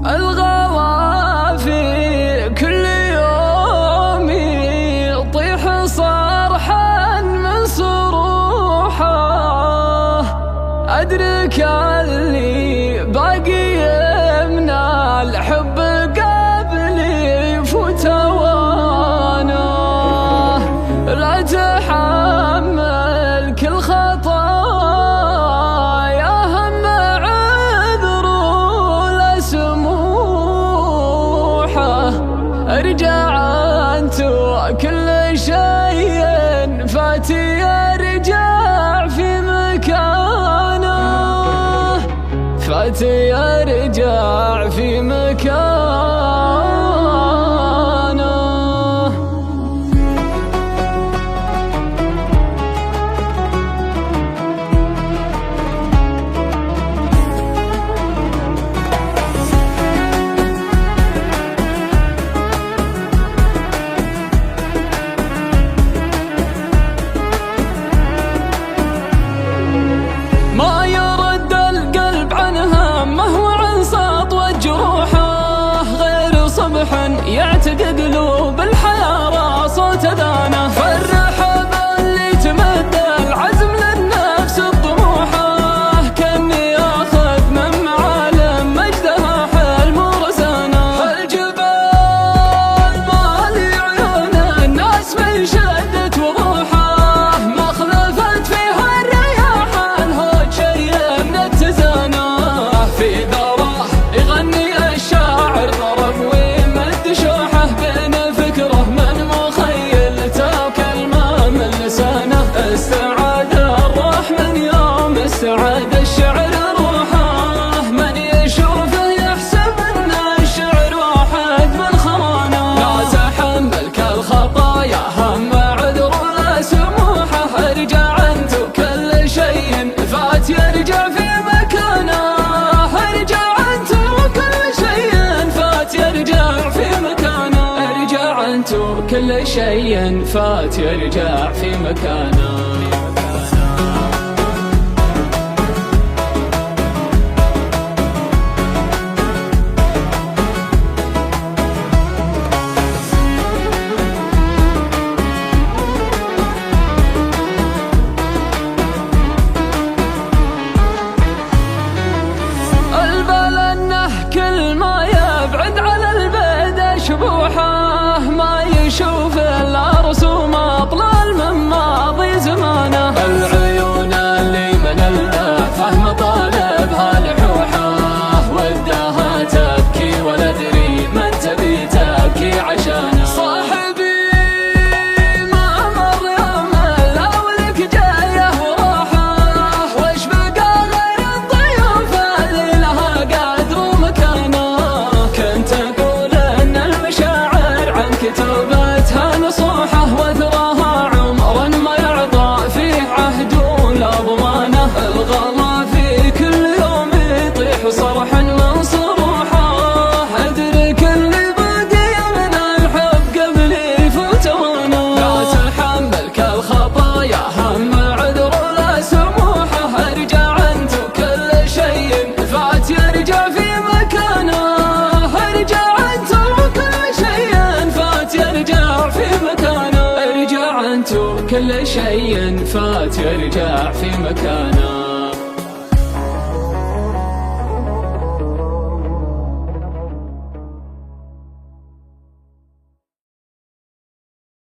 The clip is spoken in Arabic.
الغلا في كل يوم يطيح صرحا من صروحه، أدرك اللي باقي من الحب قبلي يفوت أوانه. لا تحمل كل خطايا هم عذر ولا سموحه، ارجع انت وكل شيء فات يرجع في مكانه، فات يرجع في مكانه. ما يرد القلب عن همه وعن سطوة جروحه، غير صبح يعتق قلوب الحيارى صوت أذانه. فرح باللي تمد العزم للنفس بطموحه، كأني آخذ من معالم مجدها حلم ورزانه. الجبال مالي عيون الناس من شدة وضوحه، ما خلفت فيها الرياح الهوج شيء من اتزانه. في ذراه يغني الشاعر ضرب ويمد شوحه، بين فكره من مخيلته وكلمه من لسانه. استعاد الرحمن يوم استعاد الشعر روحه، من يشوفه يحسب ان الشعر واحد من خرانه. لا تحمل كالخطايا هم عذر ولا سموحه، ارجع انت وكل شيء فات يرجع في مكانه. ارجع انت وكل شيء فات يرجع في مكانه. ارجع انت وكل شيء فات يرجع في مكانه. البال انه كل ما يبعد على البعد شبوحه، ما يشوف الا رسوم اطلال من ماضي زمانه. العيون اللي من الفهم طالبها لحوحه، ودها تبكي ولا ادري من تبي تبكي عشانه. صاحبي ما مر يوم الا ولك جايه وراحه، وش بقى غير الضيوف اللي لها قدر ومكانه. كنت اقول ان المشاعر عن كتبتها نصوحه، وثراها عمر ما يعطى فيه عهد ولا ضمانه. الغلا في كل يوم يطيح صرحا من صروحه، ادرك اللي باقي من الحب قبلي يفوت اوانه. لا تحمل كالخطايا هم عذر ولا سموحه، ارجع انت وكل شيء فات يرجع في مكانه. ارجع انت وكل شيء فات يرجع في مكانه. ارجع انت وكل شيء فات يرجع في مكانه.